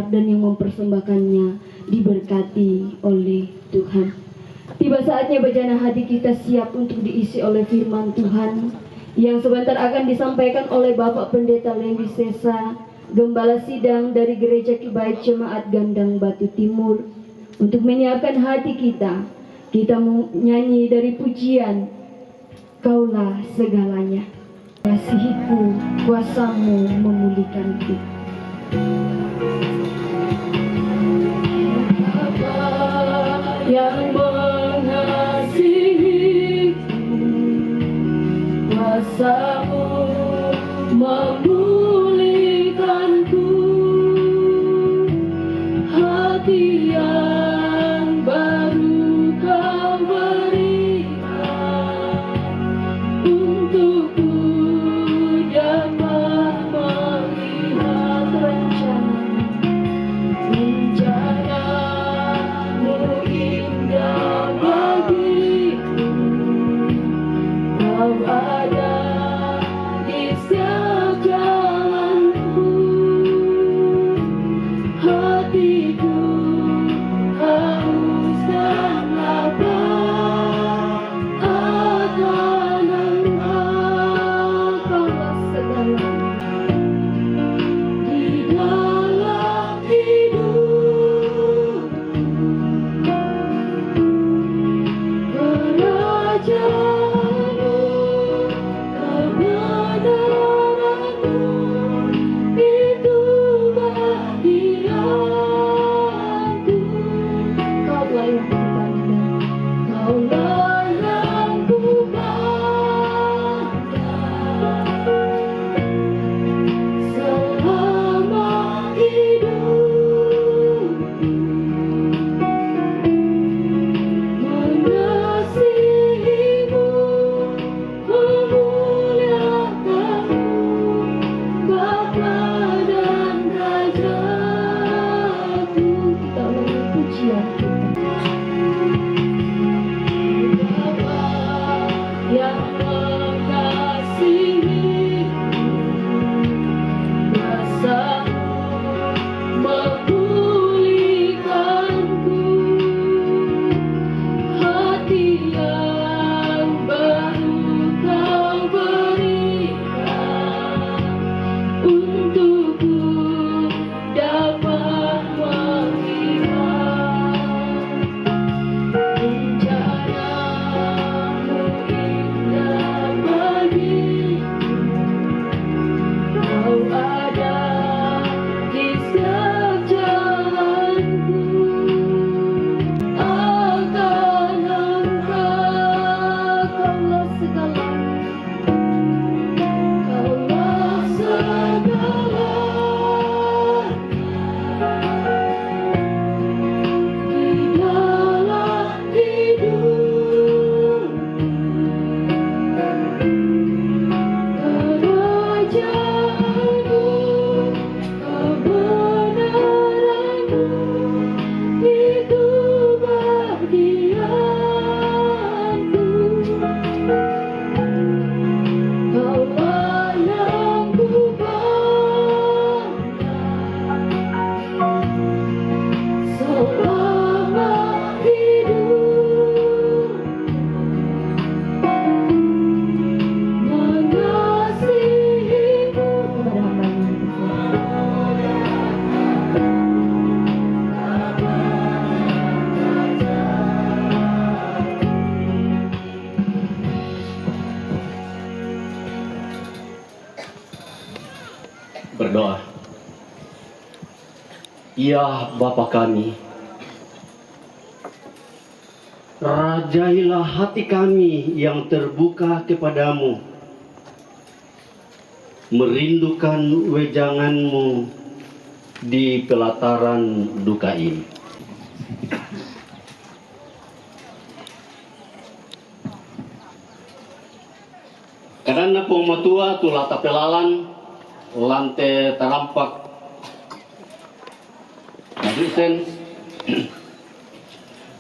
dan yang mempersembahkannya diberkati oleh Tuhan. Tiba saatnya bejana hati kita siap untuk diisi oleh firman Tuhan yang sebentar akan disampaikan oleh Bapak Pendeta Lewi Sesa, Gembala Sidang dari Gereja Kibait Jemaat Gandang Batu Timur. Untuk menyiapkan hati kita, kita menyanyi dari pujian Kaulah Segalanya. Kasihiku, kuasamu memulihkanku. Yang mengasihiku, kuasamu memulihkanku. Hati yang baru kau berikan untukku dapat melihat rencana-rencanamu indah bagiku. Kau ada di setiap jalanku. Hatiku haus dan lapar akan Engkau. Kaulah segalanya di dalam hidup. Kerajaanmu, kebenaranmu, itu bahagiaku. Kaulah yang kupandang, kaulah yang kupandang selama hidup. Mengasihimu, memuliakanmu, Bapa dan Rajaku. Kita ulangi pujian kita. Bapa yang mengasihiku, kuasamu memulihkanku. Hati yang baru kau berikan untukku dapat melihat rencanamu indah bagiku. Kau ada di setiap jalanku. Akan Engkau, kaulah segalanya, kaulah segalanya di dalam hidup. Kerajaanmu, kebenaranmu, itu bahagiaku. Kaulah yang kupandang selama hidup. Mengasihimu kepada Berdoa. Ya Bapa kami, rajailah hati kami yang terbuka kepadamu, merindukan wejanganmu di pelataran duka ini. Karena pematua tulah tapelalan lantai terampak Adisen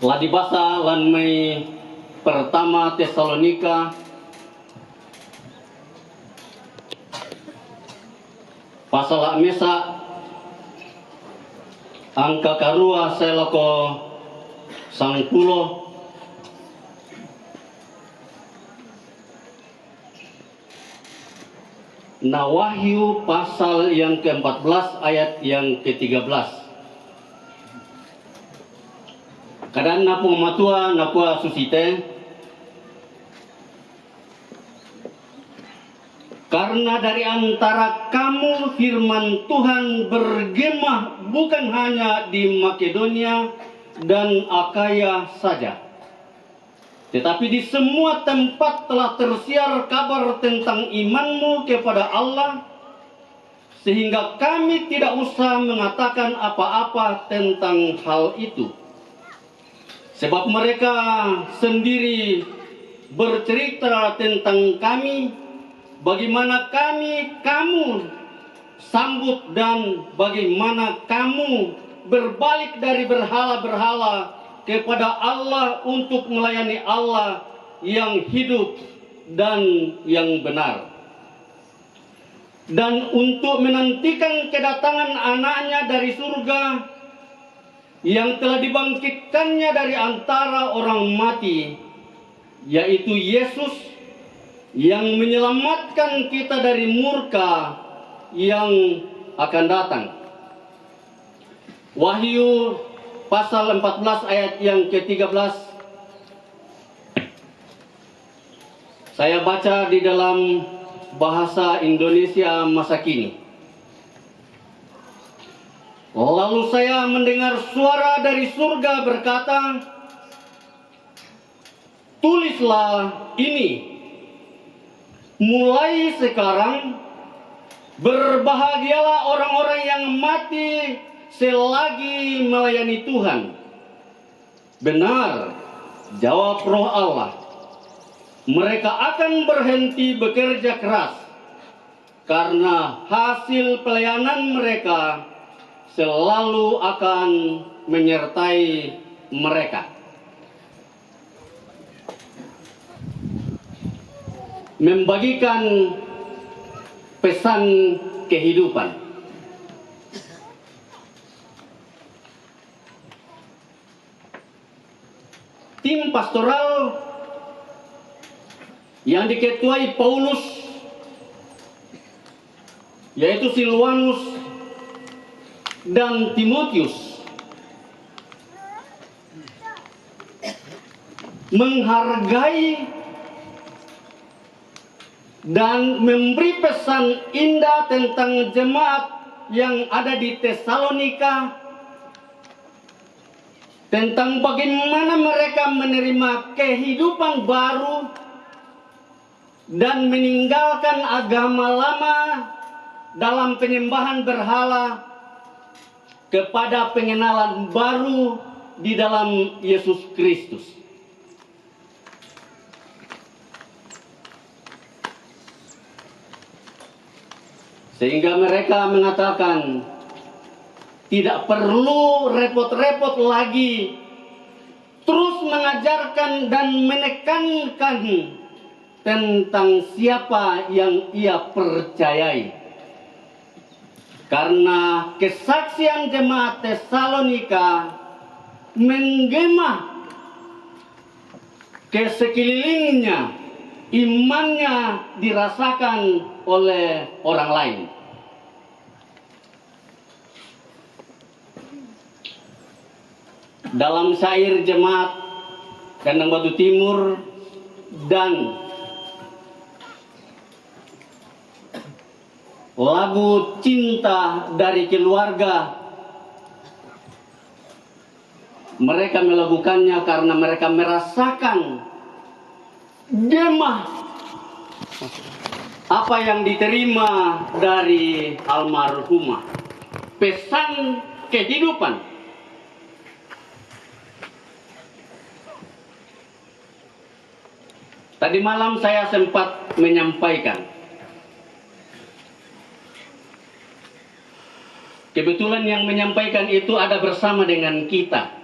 ladi basa lan mai pertama Tesalonika pasal mesa angka karua seloko sangpulo na Wahyu pasal yang ke-14 ayat yang ke-13. Kadang napung matua napua susite, karena dari antara kamu firman Tuhan bergema bukan hanya di Makedonia dan Akaya saja, tetapi di semua tempat telah tersiar kabar tentang imanmu kepada Allah, sehingga kami tidak usah mengatakan apa-apa tentang hal itu. Sebab mereka sendiri bercerita tentang kami, bagaimana kamu sambut dan bagaimana kamu berbalik dari berhala-berhala kepada Allah untuk melayani Allah yang hidup dan yang benar, dan untuk menantikan kedatangan anaknya dari surga yang telah dibangkitkannya dari antara orang mati, yaitu Yesus, yang menyelamatkan kita dari murka yang akan datang. Wahyu pasal 14 ayat yang ke-13. Saya baca di dalam bahasa Indonesia masa kini. Lalu saya mendengar suara dari surga berkata, "Tulislah ini, mulai sekarang berbahagialah orang-orang yang mati selagi melayani Tuhan." Benar, jawab Roh Allah, mereka akan berhenti bekerja keras, karena hasil pelayanan mereka selalu akan menyertai mereka. Membagikan pesan kehidupan. Tim pastoral yang diketuai Paulus, yaitu Silwanus dan Timotius, menghargai dan memberi pesan indah tentang jemaat yang ada di Tesalonika, tentang bagaimana mereka menerima kehidupan baru dan meninggalkan agama lama dalam penyembahan berhala kepada pengenalan baru di dalam Yesus Kristus. Sehingga mereka mengatakan tidak perlu repot-repot lagi terus mengajarkan dan menekankan tentang siapa yang ia percayai. Karena kesaksian jemaat Tesalonika menggema ke sekelilingnya, imannya dirasakan oleh orang lain. Dalam syair jemaat Kandang Batu Timur dan lagu Cinta dari Keluarga, mereka melakukannya karena mereka merasakan gemah apa yang diterima dari almarhumah, pesan kehidupan. Tadi malam saya sempat menyampaikan, kebetulan yang menyampaikan itu ada bersama dengan kita,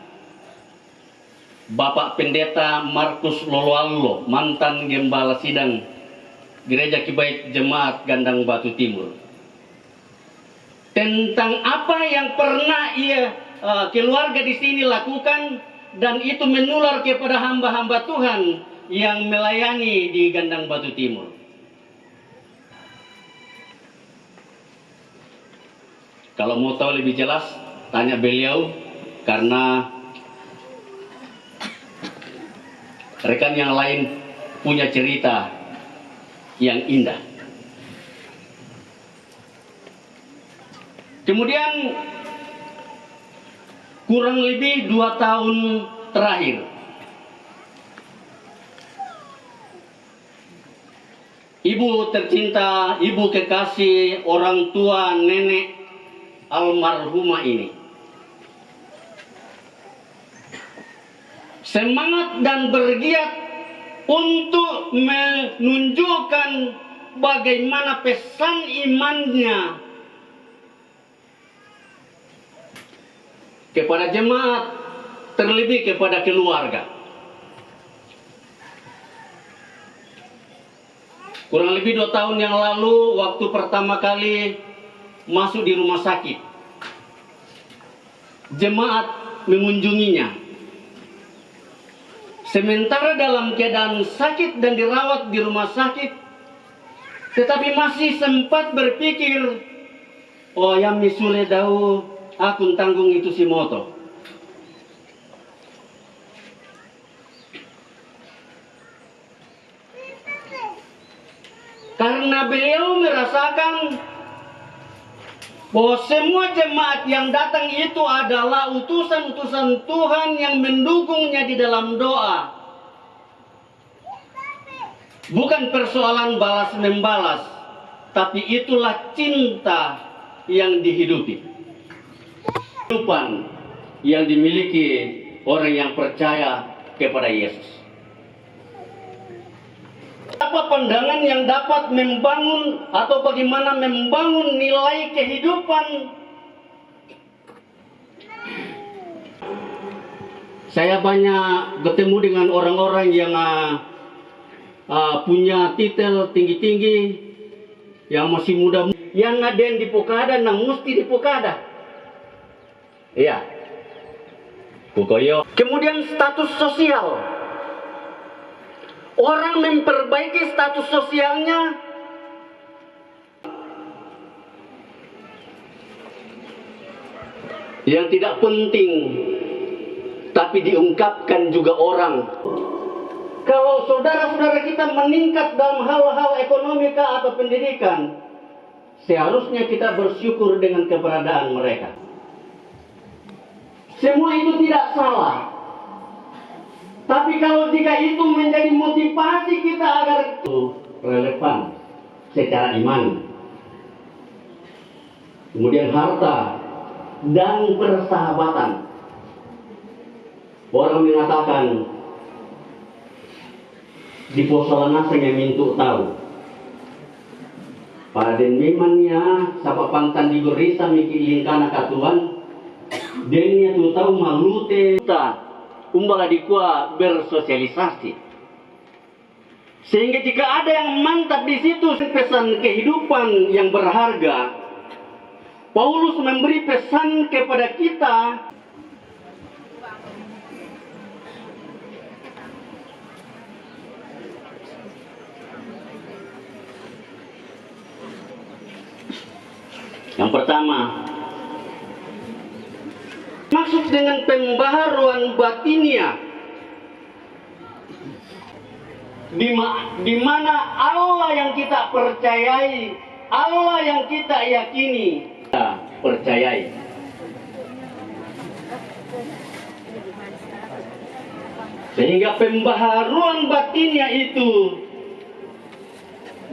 Bapak Pendeta Markus Loloallo, mantan Gembala Sidang Gereja Kibait Jemaat Gandang Batu Timur, tentang apa yang pernah ia keluarga di sini lakukan, dan itu menular kepada hamba-hamba Tuhan yang melayani di Gandang Batu Timur. Kalau mau tahu lebih jelas, tanya beliau, karena rekan yang lain punya cerita yang indah. Kemudian kurang lebih 2 tahun terakhir, ibu tercinta, ibu kekasih, orang tua nenek almarhumah ini semangat dan bergiat untuk menunjukkan bagaimana pesan imannya kepada jemaat, terlebih kepada keluarga. Kurang lebih 2 tahun yang lalu, waktu pertama kali masuk di rumah sakit, jemaat mengunjunginya. Sementara dalam keadaan sakit dan dirawat di rumah sakit, tetapi masih sempat berpikir, oh yang misule dau, aku tanggung itu si moto. Karena beliau merasakan bahwa semua jemaat yang datang itu adalah utusan-utusan Tuhan yang mendukungnya di dalam doa. Bukan persoalan balas-membalas, tapi itulah cinta yang dihidupi. Kehidupan yang dimiliki orang yang percaya kepada Yesus. Apa pandangan yang dapat membangun atau bagaimana membangun nilai kehidupan? Saya banyak bertemu dengan orang-orang yang punya titel tinggi-tinggi, yang masih muda, yang ngaden di Pokada, nang mesti di Pokada. Iya. Pukoyo. Kemudian status sosial. Orang memperbaiki status sosialnya yang tidak penting, tapi diungkapkan juga orang. Kalau saudara-saudara kita meningkat dalam hal-hal ekonomi atau pendidikan, seharusnya kita bersyukur dengan keberadaan mereka. Semua itu tidak salah. Tapi kalau jika itu menjadi motivasi kita agar itu relevan secara iman, kemudian harta dan persahabatan. Orang mengatakan di posolan nasa yang mintu tahu. Pada memangnya sapa pantan di berisa mikir lingkana katuan, denya tu tahu malute ta. Umbala dikua bersosialisasi, sehingga jika ada yang mantap di situ pesan kehidupan yang berharga, Paulus memberi pesan kepada kita. Yang pertama, maksud dengan pembaharuan batinia, di mana Allah yang kita percayai, Allah yang kita yakini, kita percayai. Sehingga pembaharuan batinnya itu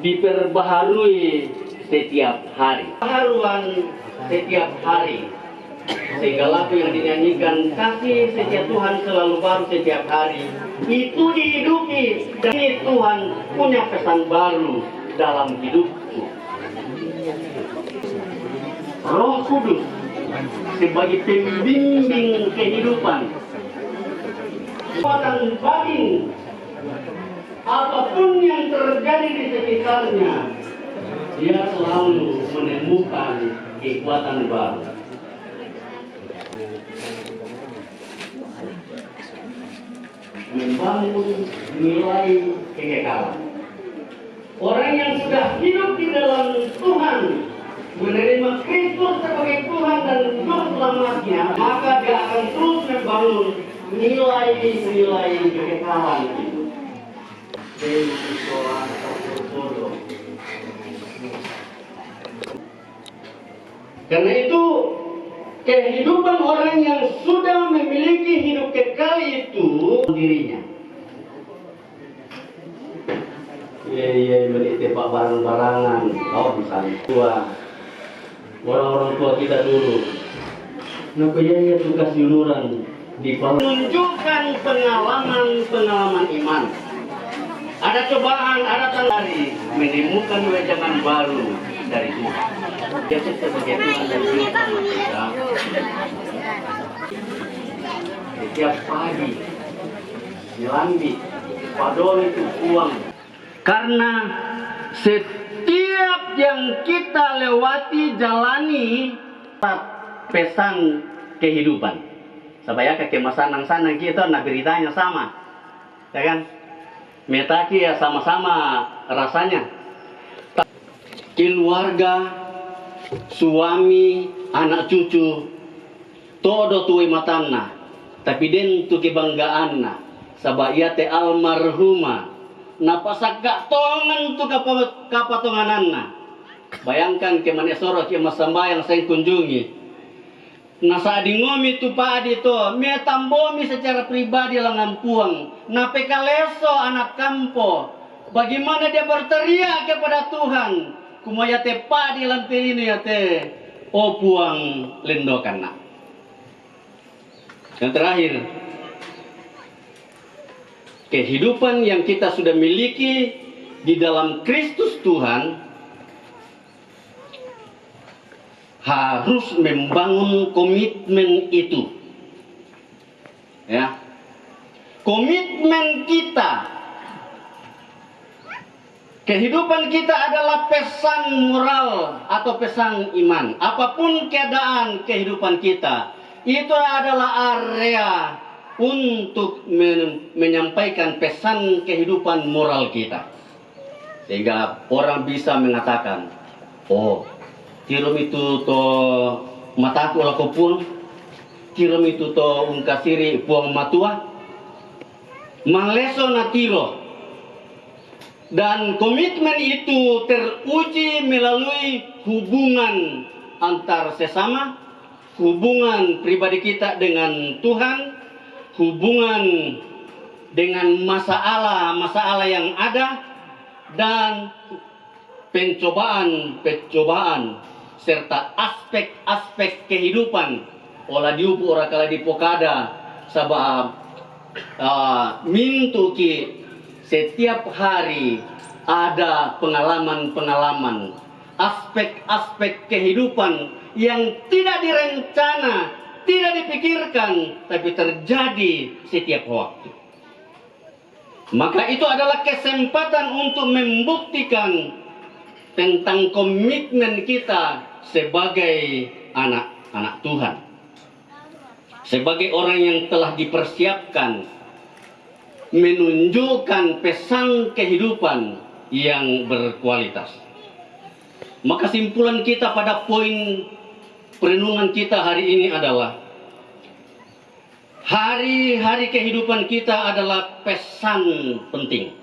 diperbaharui setiap hari. Pembaharuan setiap hari. Sehingga lagu yang dinyanyikan, kasih setiap Tuhan selalu baru setiap hari, itu dihidupi. Dan Tuhan punya pesan baru dalam hidupku. Roh Kudus sebagai pembimbing kehidupan. Dan batin, apapun yang terjadi di sekitarnya, dia selalu menemukan kekuatan baru. membangun nilai kekekalan. Orang yang sudah hidup di dalam Tuhan, menerima Kristus sebagai Tuhan dan juru selamatnya, maka dia akan terus membangun nilai-nilai kekekalan itu. Karena itu, kehidupan orang yang sudah memiliki hidup kekal itu dirinya. Iya, beli tepak barang-barangan, misalnya tua, orang-orang tua kita dulu. Kenapa ya tugas yunuran di bawah? Menunjukkan pengalaman iman. Ada cobaan, ada tanari, menemukan wejangan baru dari Tuhan. Yesus sebagai Tuhan dan Juru Selamat kita. Setiap pagi, silambi, padol itu uang. Karena setiap yang kita lewati, jalani, pesan kehidupan. Supaya kekemasan-sanang kita, nah beritanya sama. Ya kan? Metaki ya sama-sama rasanya. Keluarga, suami, anak cucu, todo tuwe matanna. Tapi den tu kebanggaanna. Sabaya te almarhumah. Napasak gak tongan tu kapatongananna. Bayangkan kemana soro kema sambayang saya kunjungi. Nasa ngomi tu padi to, metambomi secara pribadi langampuang. Napekaleso anak kampo. Bagaimana dia berteriak kepada Tuhan. Kumaya te padi lantai ini ya te. O puang lendokan nak. Yang terakhir, kehidupan yang kita sudah miliki di dalam Kristus Tuhan harus membangun komitmen itu. Ya. Komitmen kita, kehidupan kita adalah pesan moral atau pesan iman. Apapun keadaan kehidupan kita, itu adalah area untuk menyampaikan pesan kehidupan moral kita. Sehingga orang bisa mengatakan, oh, kirim itu to mataku lakopun, kirim itu to ungkasiri puang matua, mangleso natiro. Dan komitmen itu teruji melalui hubungan antar sesama, hubungan pribadi kita dengan Tuhan, hubungan dengan masalah yang ada, dan pencobaan serta aspek-aspek kehidupan. Olah diupu ora kala dipokada sabab mintuki setiap hari ada pengalaman-pengalaman, aspek-aspek kehidupan yang tidak direncana, tidak dipikirkan, tapi terjadi setiap waktu. Maka itu adalah kesempatan untuk membuktikan tentang komitmen kita sebagai anak-anak Tuhan. Sebagai orang yang telah dipersiapkan menunjukkan pesan kehidupan yang berkualitas. Maka simpulan kita pada poin perenungan kita hari ini adalah hari-hari kehidupan kita adalah pesan penting.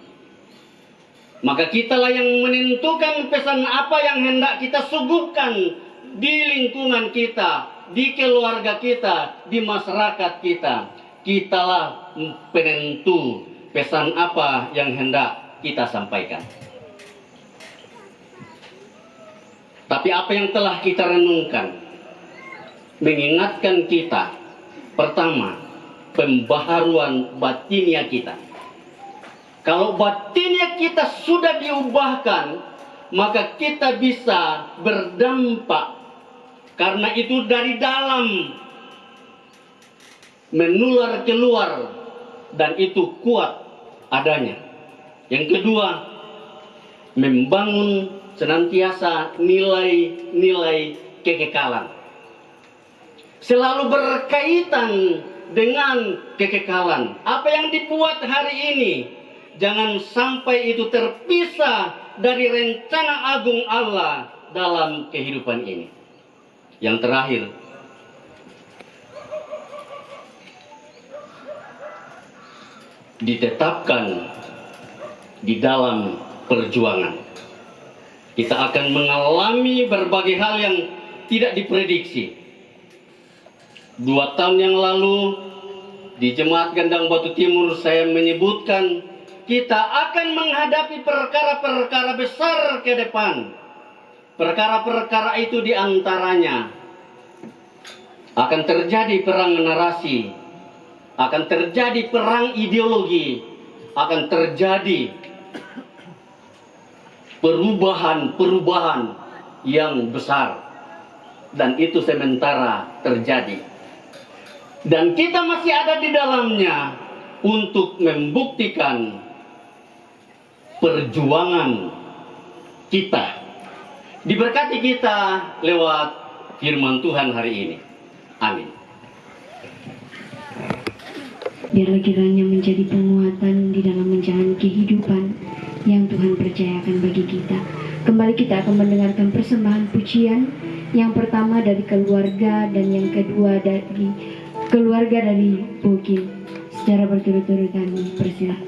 Maka kitalah yang menentukan pesan apa yang hendak kita suguhkan di lingkungan kita, di keluarga kita, di masyarakat kita. Kitalah penentu pesan apa yang hendak kita sampaikan. Tapi apa yang telah kita renungkan mengingatkan kita, pertama, pembaharuan batinia kita. Kalau batinia kita sudah diubahkan, maka kita bisa berdampak. Karena itu dari dalam menular keluar, dan itu kuat adanya. Yang kedua, membangun senantiasa nilai-nilai kekekalan. Selalu berkaitan dengan kekekalan. Apa yang dibuat hari ini, jangan sampai itu terpisah dari rencana agung Allah dalam kehidupan ini. Yang terakhir, ditetapkan di dalam perjuangan. Kita akan mengalami berbagai hal yang tidak diprediksi. 2 tahun yang lalu di Jemaat Gendang Batu Timur saya menyebutkan kita akan menghadapi perkara-perkara besar ke depan. Perkara-perkara itu diantaranya akan terjadi perang narasi, akan terjadi perang ideologi, akan terjadi perubahan-perubahan yang besar, dan itu sementara terjadi, dan kita masih ada di dalamnya untuk membuktikan perjuangan kita. Diberkati kita lewat firman Tuhan hari ini. Amin. Biarlah kiranya menjadi penguatan di dalam menjalani kehidupan yang Tuhan percayakan bagi kita. Kembali kita akan mendengarkan persembahan pujian. Yang pertama dari keluarga dan yang kedua dari keluarga dari Bogil. Secara berturut-turut kami persilakan.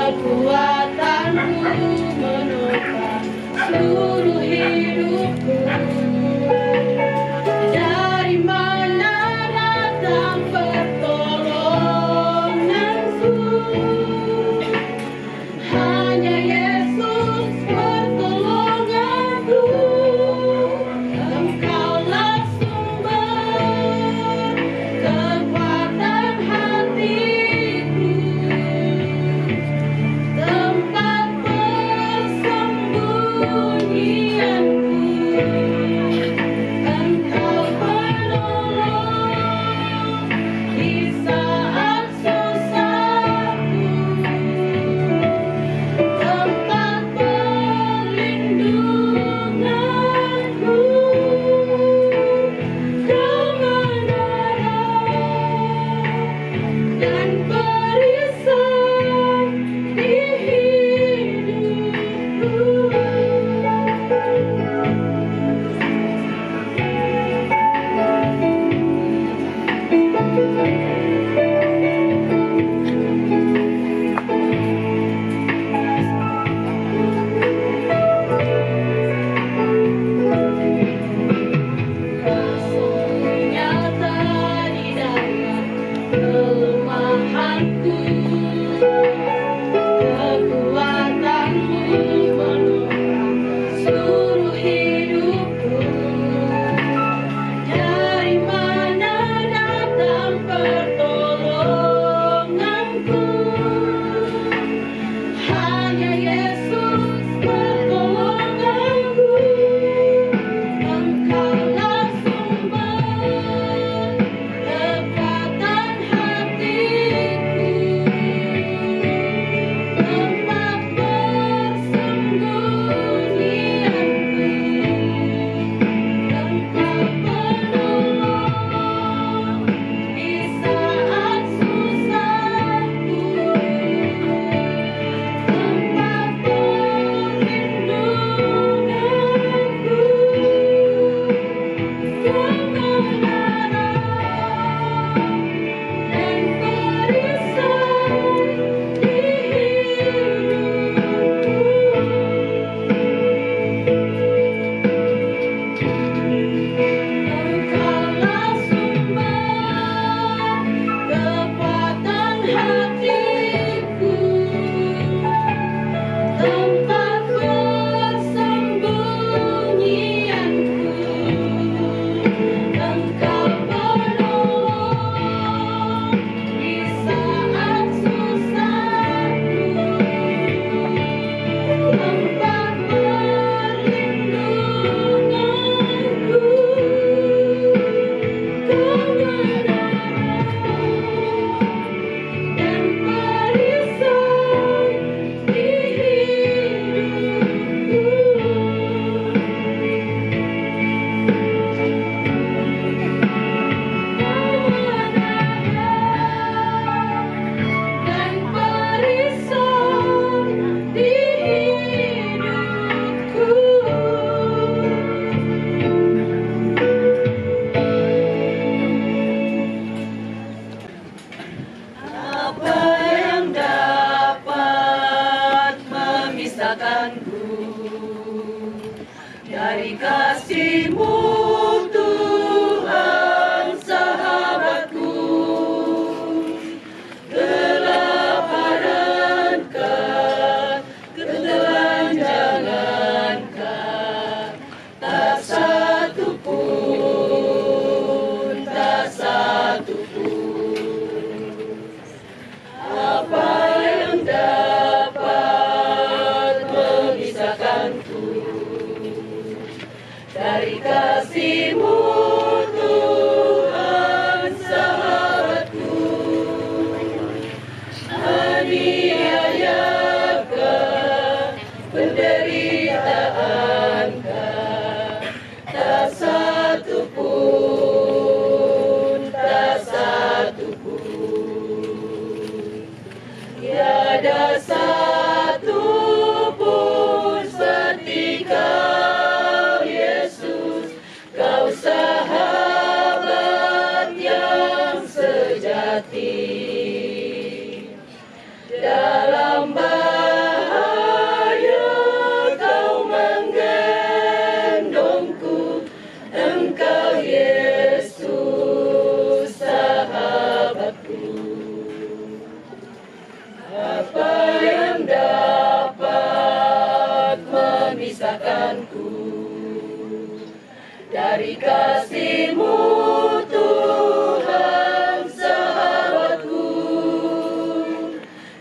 Kekuatanmu kasih-Mu Tuhan sahabatku, aniayakah, penderitaanKah, tak satu pun, tak satu pun, tiada satu pun seperti Kau Yesus, Kau sahabat yang sejati. Dalam bahaya Kau menggendongku, Engkau Yesus sahabatku. Apa yang dapat memisahkanku dari kasih-Mu Tuhan sahabatku?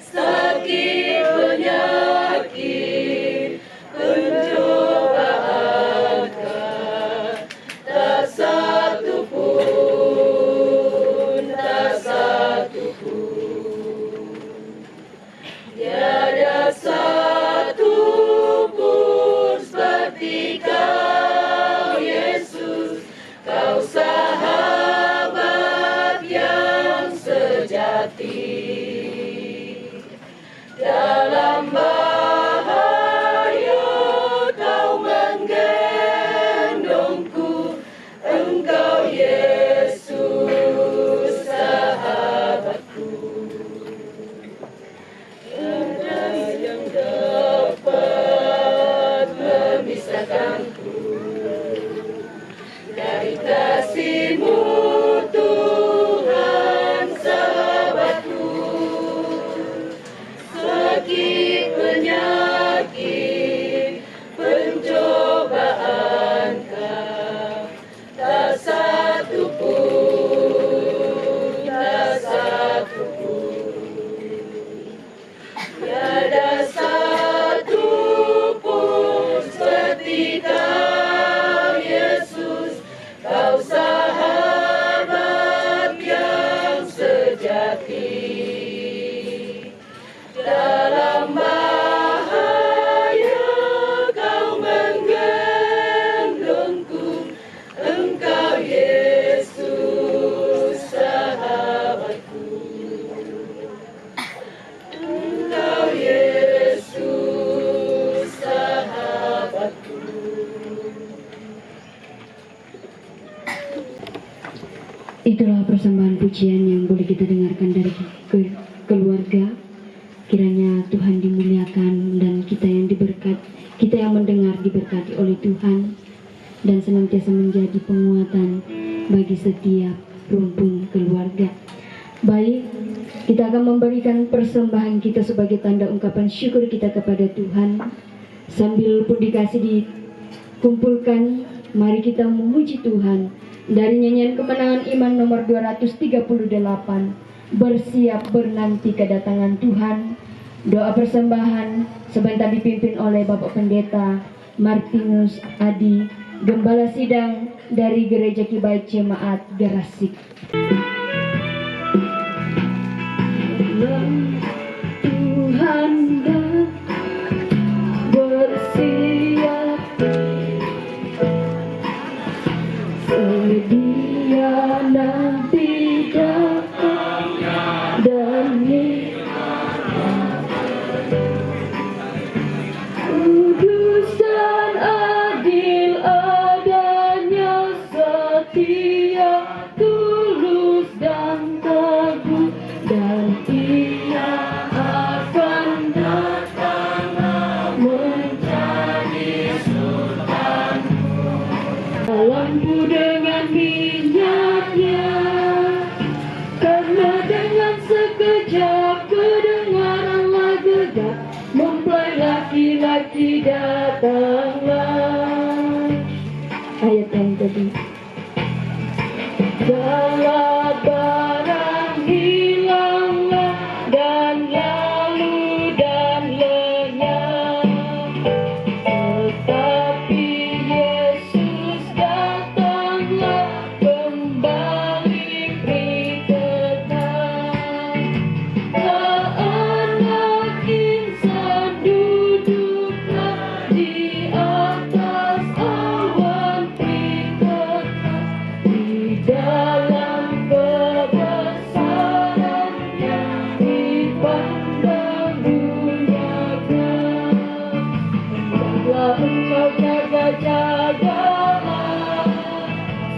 Sakit, penyakit, pencobaankah, tak satu pun, tak satu pun, tiada satu pun seperti Kau Yesus, Kau sahabat yang sejati. Dalam bahaya Kau menggendongku, Engkau Yesus sahabatku. Tiada yang dapat memisahkanku dari kasih-Mu Tuhan sahabatku. Sakit, penyakit, pencobaankah, tak satu pun, tak satu pun, tiada satu pun seperti Kau Yesus, Kau sahabat yang sejati. Dalam bahaya Kau menggendongku, Engkau Yesus sahabatku. Engkau Yesus sahabatku. Itulah persembahan pujian yang boleh kita dengarkan dari keluarga. Kiranya Tuhan dimuliakan dan kita yang mendengar diberkati oleh Tuhan dan senantiasa menjadi penguatan bagi setiap rumpun keluarga. Baik, kita akan memberikan persembahan kita sebagai tanda ungkapan syukur kita kepada Tuhan. Sambil pun dikasih dikumpulkan, mari kita memuji Tuhan dari nyanyian kemenangan iman nomor 238. Bersiap bernanti kedatangan Tuhan. Doa persembahan sebentar dipimpin oleh Bapak Pendeta Martinus Adi, Gembala Sidang dari Gereja Kibai Jemaat Gerasik. Tuhan bersiap sedia nanti datang dan kudus dan adil adanya, setia, tulus dan teguh, dan Ia akan datang menjadi sultanku. Lampu dengan minyaknya, karena dengan sekejap kedengaranlah gegap, mempelai laki-laki datanglah. Ayat yang tadi. Segala barang hilanglah dan lalu dan lenyap, tetapi Yesus datang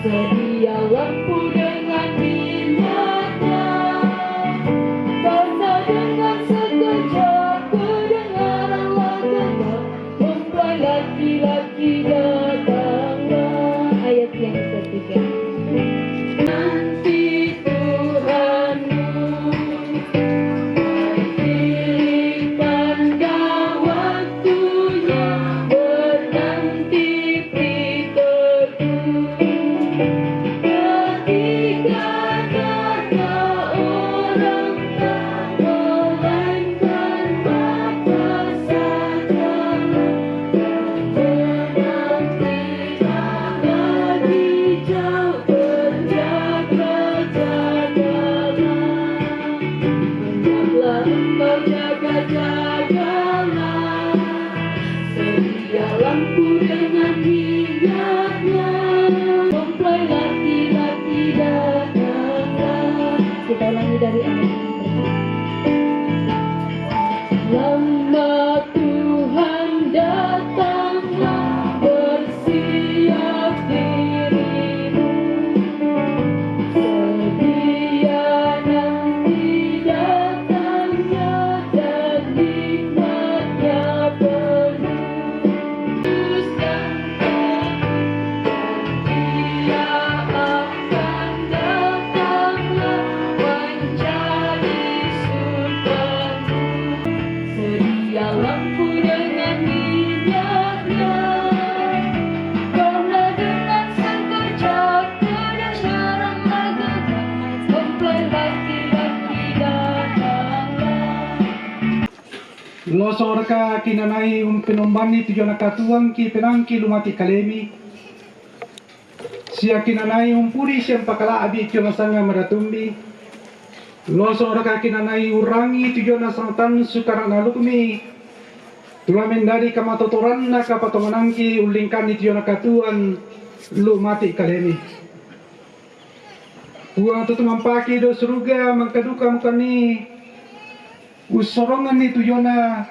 Sedia lampu dengan minyaknya, karena dengan sekejap kedengaran langkah mempelai laki-laki datanglah. Ayat yang ketiga. Nanti Tuhanmu pilih pada waktunya, menanti beriteku. Ketika kata orang tak melainkan Bapa sajalah, menantilah lagi jauh, berjaga-jagalah. Hendaklah engkau jaga-jagalah, sedia lampu dengan minyaknya, mempelai laki-laki datanglah. Kita ulangi dari ayat yang pertama. Lama Tuhan datanglah, bersiap dirimu, sedia nanti datangnya dan nikmatnya penuh. Yesus datang dan Dia akan datanglah menjadi surgamu. Sedia lampu dengan minyaknya, karena dengan sekejap kedengaran langkah mempelai laki-laki datanglah. Lo sorka kinanai penombani tujuan katuang ki penangki lumati kalemi. Sia kinanai puri siang pakala abi tujuan sanga meratumbi. Lo sorka kinanai urangi tujuan santan sukarana lukmi. Tulamen dari kamatotoran na kapatonganangki ulingkan tujuan katuan lumati kalemi. Uang tu mampaki do suruga mangkaduka mukani usorongan ni tuyona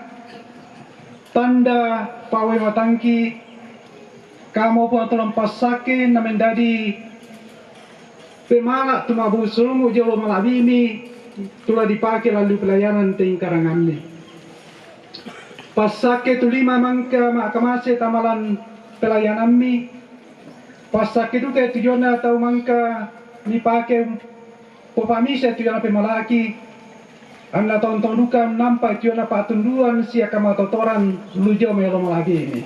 tanda pawe matangki kamu pun tulang pasake na mendadi pemala tumabu sulmu jauh malabimi tula dipakai lalu pelayanan tingkarangan ni pasake tulima mangka makamase tamalan pelayanan mi pasake tu kayak tuyona tau mangka dipakai popamisa tuyona pemalaki anda tonton duka nampak tiada patunduan sia kamatotoran lujo melom lagi ini.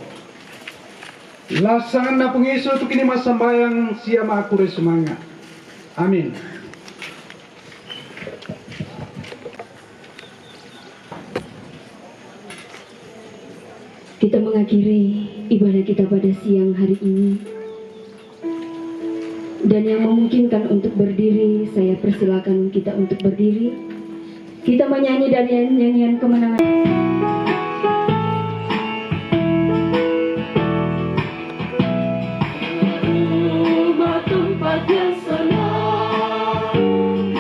Laksana pengeso tu kini mas sembayang sia makure semangat. Amin. Kita mengakhiri ibadah kita pada siang hari ini. Dan yang memungkinkan untuk berdiri, saya persilakan kita untuk berdiri. Kita menyanyi dari nyanyian kemenangan. Rumah tempat yang senang,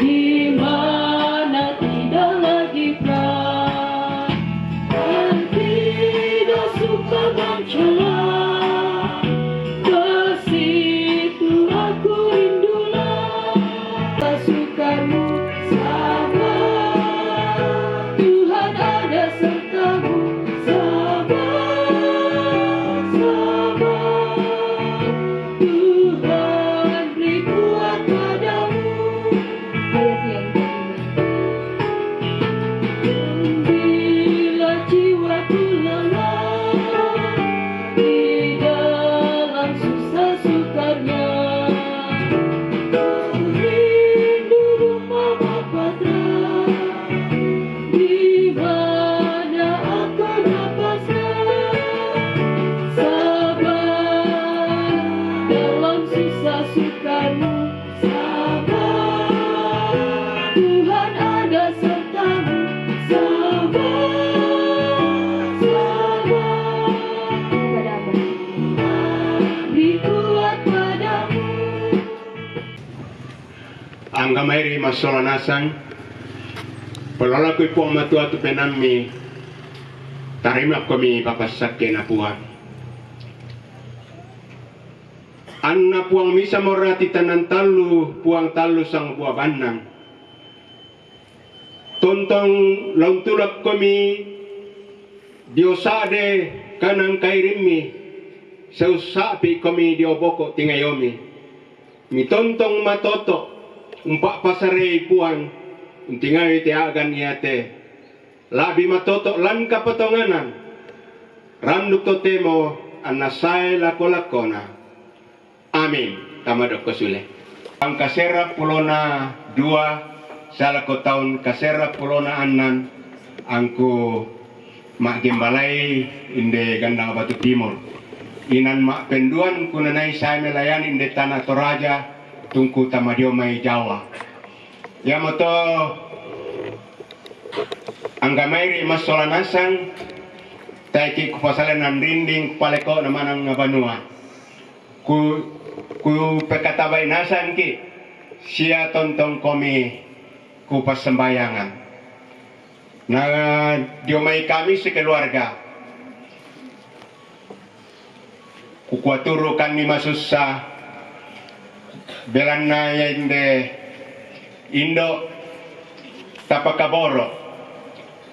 di mana tidak lagi perang dan tidak suka mencela. Ke situ aku rindulah, pasukanmu sabar. Tuhan ada sertamu, sabar, sabar. Tuhan beri kuat padamu. Ayat yang kelima. Bila jiwaku lelah di dalam susah sukarnya, rindu rumah Bapa di mana aku dapatkan sabar dalam susah sukamu, sabar. Tuhan ada sertamu, sabar, sabar. Beri kuat padamu. Angga mairi masola nasang Polala ko po matua tu penami tarima kami papasak na puan. Anna puang misa morati tanan talu puang talu sang buah banang. Tontong laung tulak kami diosade kanang kairimi sausapi kami dioboko tingayomi. Mi tontong matoto umpak pasarei puang untingayo tiagan niate. Labi matoto lan kapatonganan. Randuk totemo anasai lako-lakona. Amin. Tamadok kesule. Ang kasera pulona 2 salah ko tahun kasera pulona anan angku mak gembalai inde gandang batu timur. Inan mak penduan kunanai saya melayani inde tanah Toraja tungku tamadiomai Jawa. Ya moto anggamairi masolanasang taiki kupasalenan rinding paleko namanang ngabanua. Ku pekatabay nasan ki siya tontong komi ku pasembayangan na diomay kami sekeluarga ku kuaturukan ni masusa belan na yende Indo tapakaboro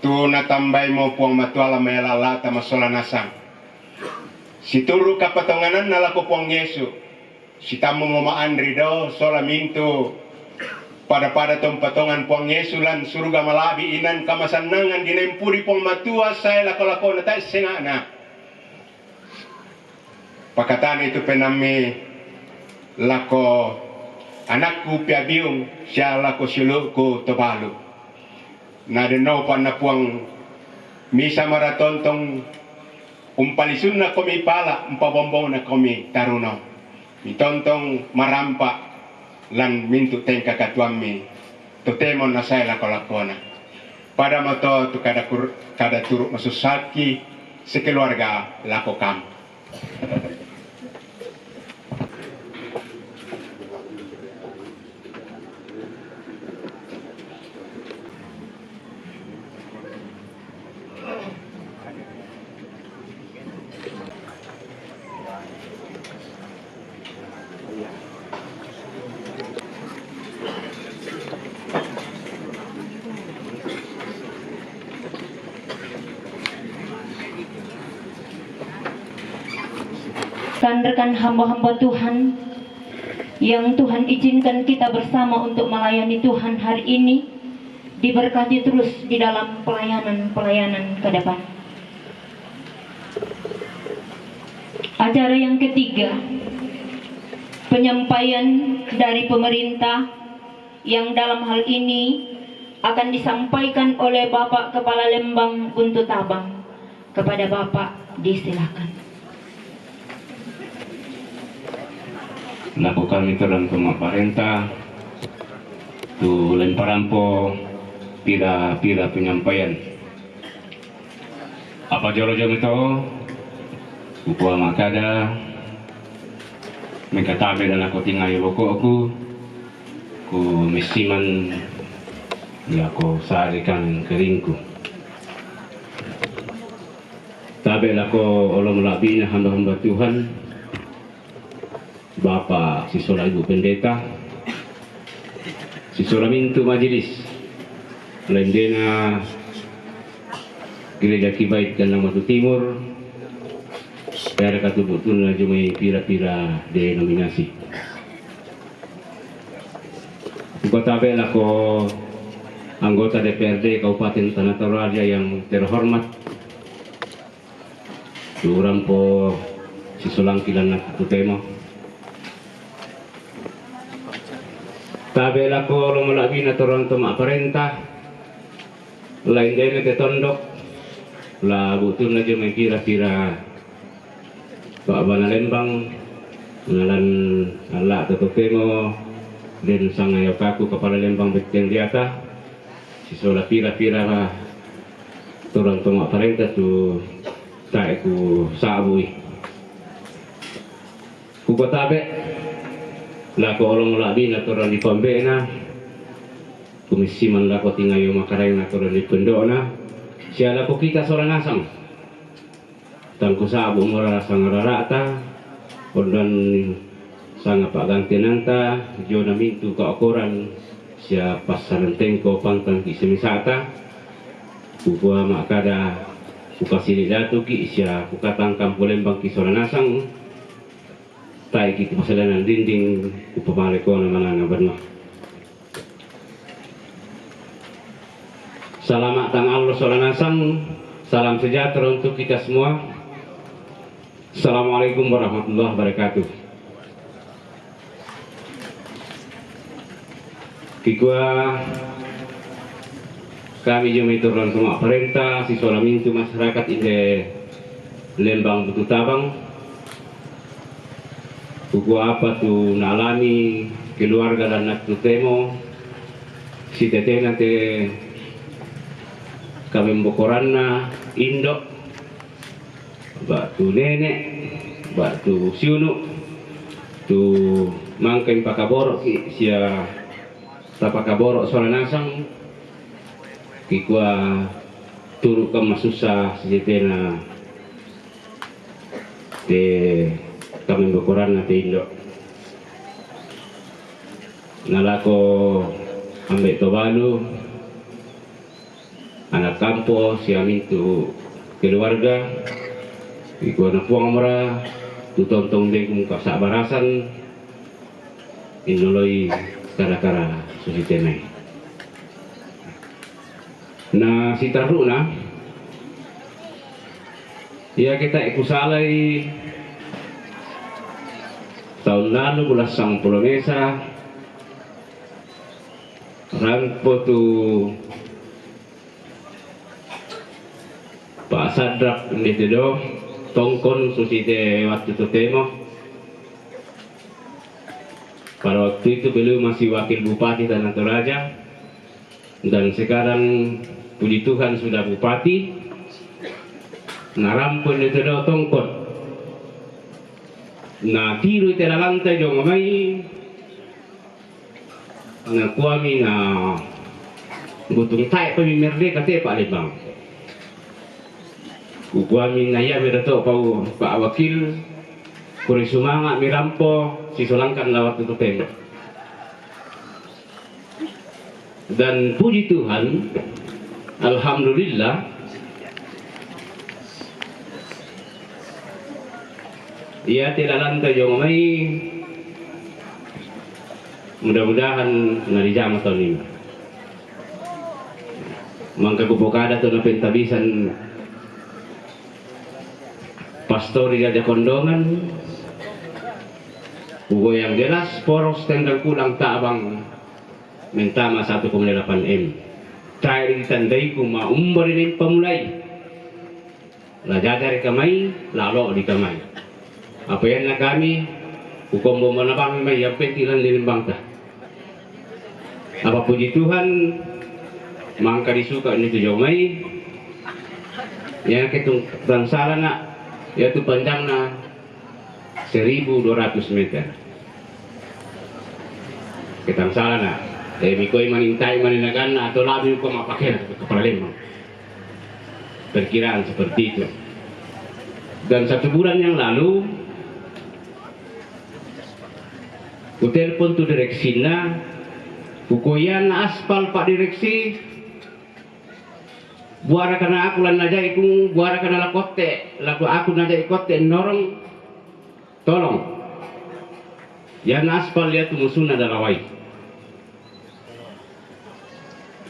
tu natambay mo puang matuala mayalala masolanasang situru kapatonganan nalako puang Yesu si tamu mamaan rido sola mintu pada tong patongan puang Yesu lan surga malabi inan kamasanangan dinempuri puang matua saya lako-lako na tayo sengana pakatan itu penami lako anakku piabiung siya lako siluku tobalu na deno pan na puang misa maratontong umpalisun na komi pala umpabombong na komi taruno mitontong marampa lan mintu tengka katuami totemon na saya lako-lakona pada moto tu kada turuk masusaki sekeluarga lako kam. Rekan-rekan hamba-hamba Tuhan yang Tuhan izinkan kita bersama untuk melayani Tuhan hari ini, diberkati terus di dalam pelayanan-pelayanan ke depan. Acara yang ketiga, penyampaian dari pemerintah yang dalam hal ini akan disampaikan oleh Bapak Kepala Lembang Buntu Tabang. Kepada Bapak disilakan. Lakukan itu dalam pemerintah tu lemparampo pila penyampaian apa jolo-jolo itu upah makada mengkatabe dan aku tinggal aku ku mesiman ya aku sarikan keringku tabe lako olong labinya hamba-hamba Tuhan Bapak Sisola Ibu Pendeta Sisola Mintu Majelis Lendena Gereja Kibait Gandang Batu Timur Pera katubutun na jumay pira-pira denominasi Kutabe ako anggota DPRD Kabupaten Tanah Toraja yang terhormat Durang po Sisolang Kilan Nakutemo Tabe lako lumulabi na Toronto maparenta lain din ketondok la butun na may pira-pira Baaba na Lembang ngalan ala tutupemo din sangayaw kaku Kepala Lembang Beteng Diata Sisola pira-pira Toronto maparenta tu taeku sabui kukotabe lako olong labi na toran di pambena kumisiman lako tingayo makaray na toran di pendona siya lako kita soran asang tangko sabo marasang rarata ondan sanga pagantinanta jona mintu ka okoran sia pasarentengko pangtang ki semisata bukua makada ukasili datu ki sia ukatangkam Palembang ki Soranasang tai ki pasalanan dinding upamaleko na mananga berno. Selamat tang Allah Soranasang, salam sejahtera untuk kita semua. Assalamualaikum warahmatullahi wabarakatuh. Kikua kami jumi turun semua perintah siswa mintu masyarakat inde Lembang Butu Tabang. Kikua apa tu nalami keluarga dan nak tu temo si tete nanti kami bokoranna indok batu nenek batu siunu tu mangkeng pakaborok sia tapakaborok Soranasang kikua turu ke masusa sejetena te kami bokoran na te indok nalako ambek tobalu anak kampo siamintu keluarga kikua na puang mera tu tontong deng muka sabarasan inoloy kara-kara susitenay. Nah si taruna ya kita ikusalay tahun lalu bulan sang Polonesa ranpo tu Pak Sadrak Ndetedo tongkon susite waktu itu temo. Pada waktu itu beliau masih wakil bupati Tanah Toraja dan sekarang puji Tuhan sudah bupati. Narampun itu do tongkon. Na tiru tela lantai jong mai. Na kuami na butung tai pemimerde kate Pak Lembang. Kuami na ya mirato Pak Wakil kuri sumanga mirampo sisolangkan lawat itu tembok. Dan puji Tuhan, alhamdulillah ia tidak lantai jomai mudah-mudahan nari jama tahun ini mangka kupokada tu na pentabisan pastor di Raja Kondongan Ugo yang jelas poros tenggang kulang tabang mentama 1,8 M cair ditandai kuma umbarin pemulai la jadari kamai lalo di kamai apa yang na kami hukum manabang may yang petilan di Lembang ta apa puji Tuhan mangka disuka ini tu jomai yang ketung bangsala na yaitu panjangnya 1.200 meter. Kita salah na, mikoi manintai maninagan atau labi ko mapakai ke kepala Lembang. Perkiraan seperti itu. Dan 1 bulan yang lalu, ku telepon tu direksinya, kukoyan aspal Pak Direksi, buara kana aku lan najai ku buara kana lakote laku aku najai kote norong tolong yan aspal ya tu musuna dalawai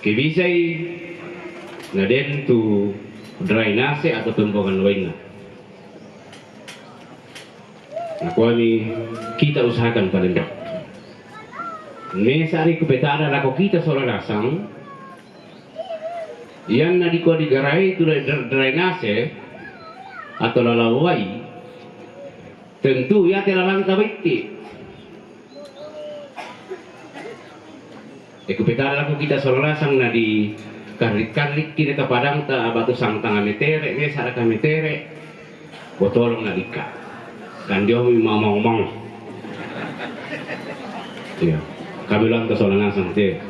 kibisay na den tu drainase atau pembuangan lainnya. Aku ini kita usahakan paling baik. Nesari kupetana lako kita Soranasang yang nadi ko digarai itu drainase atau lalawai tentu ya telalang kabiti. Kupetana lako kita Soranasang nadi karik-karik kita ke padang ta batu sangtang metere nesa ka metere botolong nadika kan dia mau ya kami lang ke Soranasang te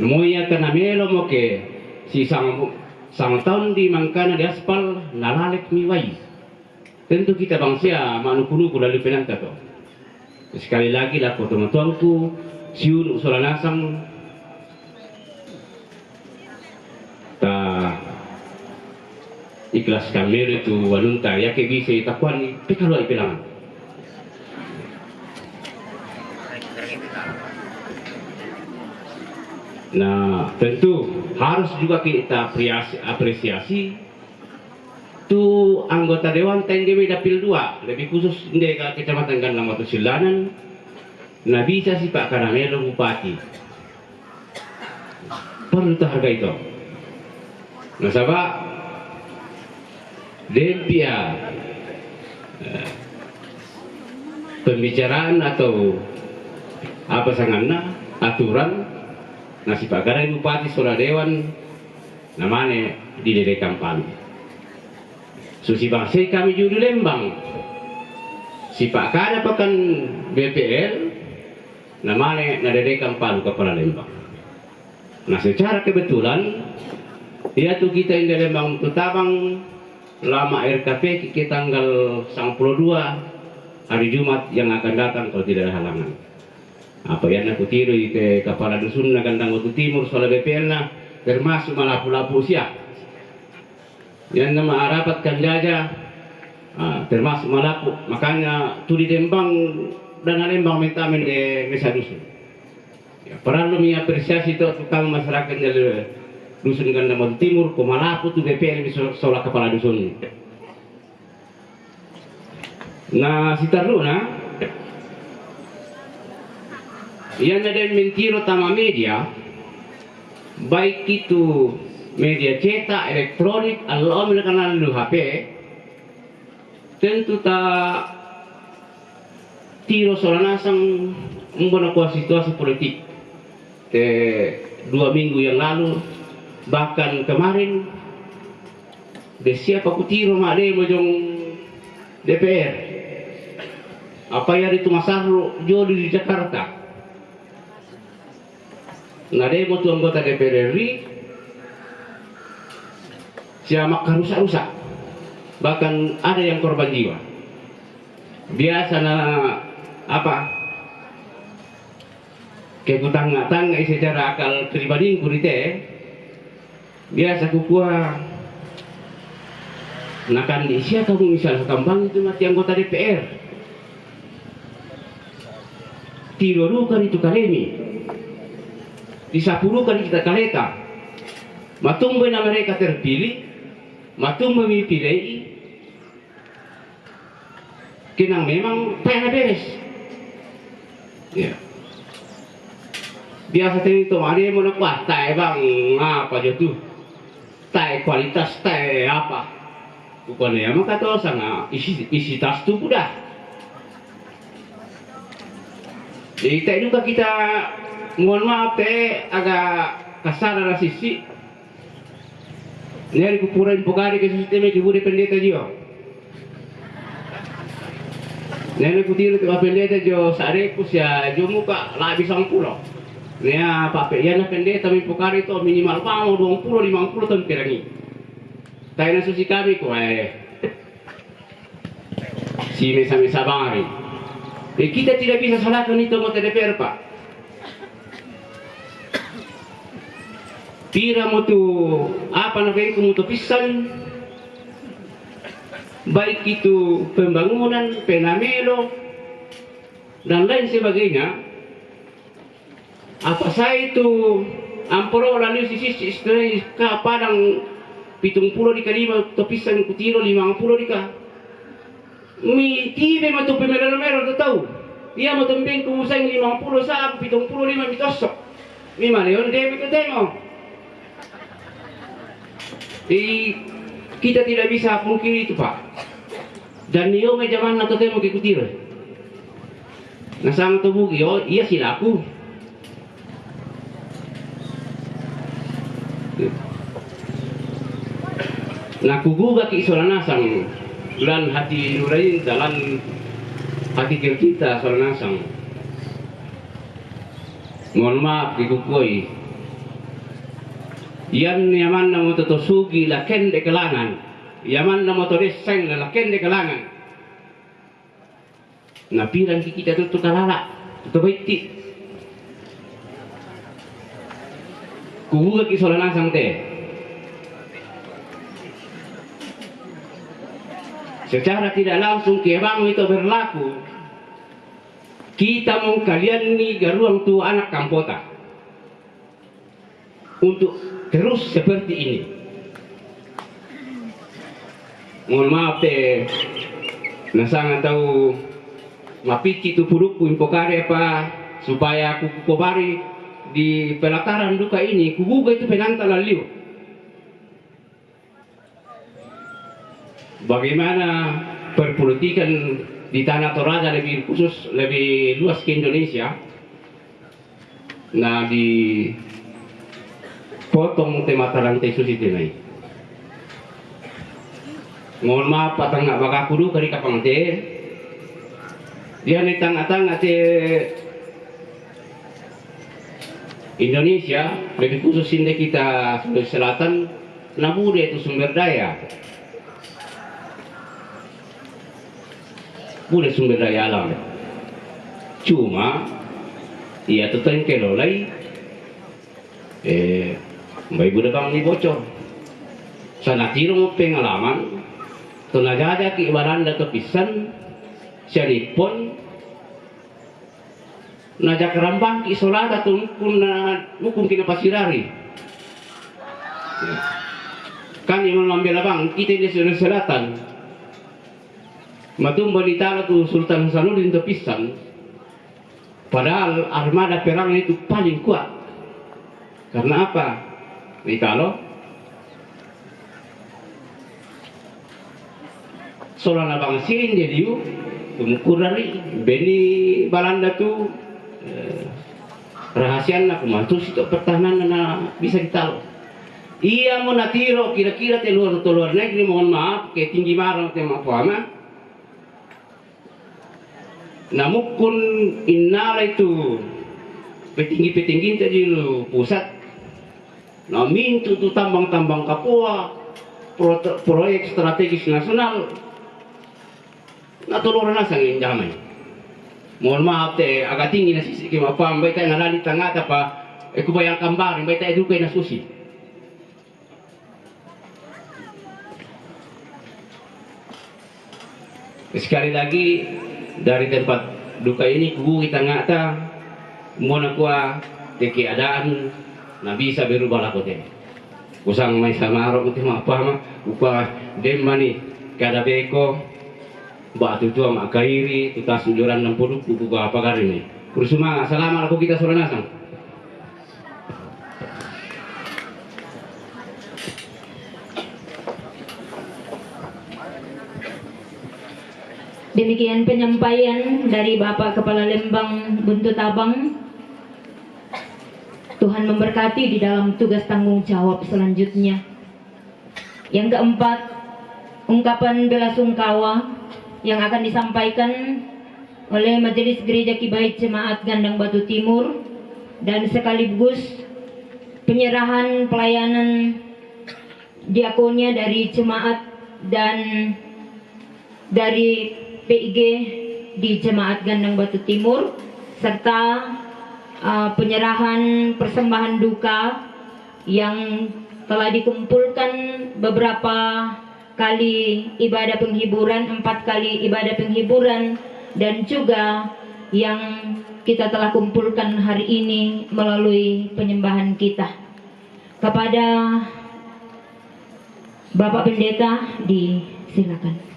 moya kana melo mo ke si sang tahun di mangkana di aspal nalalek miwai tentu kita bangsia manukunuku lalu penanta to Sekali lagi lah teman-tuanku, siun Solanasang ta ikhlas kami itu wanunta ya ke bisa itakuan kalau ipilangan. Nah, tentu harus juga kita apresiasi tu anggota dewan TNGW Dapil 2, lebih khusus di Kecamatan Gandang Batu Silanan. Nah, bisa si Pak Karamelo Bupati. Perlu harga itu. Nah, sabak dempia pembicaraan atau apa sanganna aturan. Nah, si Pak Karamelo Bupati Sola Dewan namanya di Dede Kampanye. Susi bangsa kami judi Lembang. Si Pak Kada pakan BPL namanya nadedekan Palu kepala Lembang. Nah, secara kebetulan dia tuh kita yang di Lembang Tutabang lama RKP ke tanggal 22 hari Jumat yang akan datang kalau tidak ada halangan. Apa yang aku tiru ke kepala dusun Gandang Batu Timur soal BPL na termasuk malapu-lapu usia. Yang nama rapatkan jaja termasuk malapu, makanya tuli Lembang dan Lembang minta mende mesa dusun. Ya, perlu mengapresiasi itu tukang masyarakat dari dusun Gandang Batu Timur, Malapu tu BPL soal kepala dusun. Nah, si taruna yang ada mentiro tama media, baik itu media cetak, elektronik, atau menekan HP, tentu tak tiro Solanasang membuat situasi politik. 2 minggu yang lalu, bahkan kemarin, siapa ku tiro mak demo jong DPR. Apa ya itu Masarro joli di Jakarta. Nah demo tu anggota DPR RI siapa rusak-rusak, bahkan ada yang korban jiwa. Biasa na apa kekutang-tang secara akal pribadi kurite biasa kukua nakan di sia kamu misal kambang itu mati anggota DPR tirorukan itu kalemi disapulukan kita kaleta matumbo na mereka terpilih matumbo mipilih kinang memang payah beres ya biasa itu ada yang mau kuat tay bang apa jatuh tay kualitas tay apa bukan ya maka tahu sana isi tas tu udah jadi tay juga kita mohon maaf agak kasar ada sisi ini hari kupuran pokari ke sistemnya kiburi pendeta dia nene kutiru tu pendeta jo sareku sia jo muka labi 10 nia pape yana pendeta mi pokari to minimal pamo 20 50 ton pirangi taina susi kami ko si mesa bangari kita tidak bisa salahkan itu anggota DPR Pak. Tira mo tu apa namanya itu mutu pisan baik itu pembangunan, penamelo dan lain sebagainya. Apa saya itu amporola ni sisi istri ka padang 70 di kalima topisan kutiro 50 di ka. Mi tibe matu pemelo-melo tahu. Dia mau tembeng kumusang 50 sa 75 mitosok. Mi maleon debe ko temo. Kita tidak bisa mungkin itu Pak. Dan niyo may zaman na tote mo kikutiro. Nasang tubugi oh iya silaku. Nakuguga ki Solanasang lan hati nurain dalam hati kita Solanasang. Mohon maaf dikukui. Yan yaman na mo totosugi laken de kalangan. Yaman na mo to deseng laken de kalangan. na pirang kita tu kalala tu baiti kubuga ki solana sangte secara tidak langsung kebang itu berlaku kita mau kalian nih garuang tu anak kampota untuk terus seperti ini. Mohon maaf teh nasangan tahu mapiki tu purukku impokare apa supaya aku kubari di pelataran duka ini kubuga itu penanta laliu. Bagaimana perpolitikan di tanah Toraja lebih khusus lebih luas ke Indonesia, nah di potong tema rantai susi tenai. Mohon maaf patang nak baka kudu kari kapang te. Dia ni tang-tang te Indonesia lebih khusus ini kita Sulawesi Selatan nabure itu sumber daya. Boleh sumber daya alam. Cuma ia tu kelolai Mbak Ibu Debang ni bocor. Sana tiro pengalaman tenaga ki baranda kepisan siaripon najak rambang ki solada tungkun na hukum kina pasirari. Kan yang mengambil abang kita di Sulawesi Selatan matumba di tanah tu Sultan Hasanuddin tepisan padahal armada perang itu paling kuat karena apa? Italo solana bang sin jadi tumukurari beni Balanda tu rahasian nak mantu situ pertahanan na bisa ditalo. Ia mau natiro kira-kira telur negeri mohon maaf ke tinggi marang tema pahama. Namun kun innala itu petinggi-petinggi tadi lu pusat. Nah mintu tu tambang-tambang Papua proyek strategis nasional. Nah tolong nasa ngin damai. Mohon maaf teh agak tinggi na sisi kima pam baik tayo nalali tanga apa kubayang kambar baik tayo dukay na susi. Sekali lagi dari tempat duka ini kubu kita ngata mona kuah teki adaan na bisa berubah laku teh kusang may samaro mati apa mah kuah dem mani kada beko batu tua mak kairi tutas ujuran 60 kubu apa kali ini kursuma selama aku kita soranasang. Demikian penyampaian dari Bapak Kepala Lembang Buntut Abang. Tuhan memberkati di dalam tugas tanggung jawab selanjutnya. Yang keempat, ungkapan bela sungkawa yang akan disampaikan oleh Majelis Gereja Kibait Jemaat Gandang Batu Timur dan sekaligus penyerahan pelayanan diakonia dari jemaat dan dari PIG di Jemaat Gandang Batu Timur serta penyerahan persembahan duka yang telah dikumpulkan beberapa kali ibadah penghiburan, 4 kali ibadah penghiburan dan juga yang kita telah kumpulkan hari ini melalui penyembahan kita. Kepada Bapak Pendeta disilakan.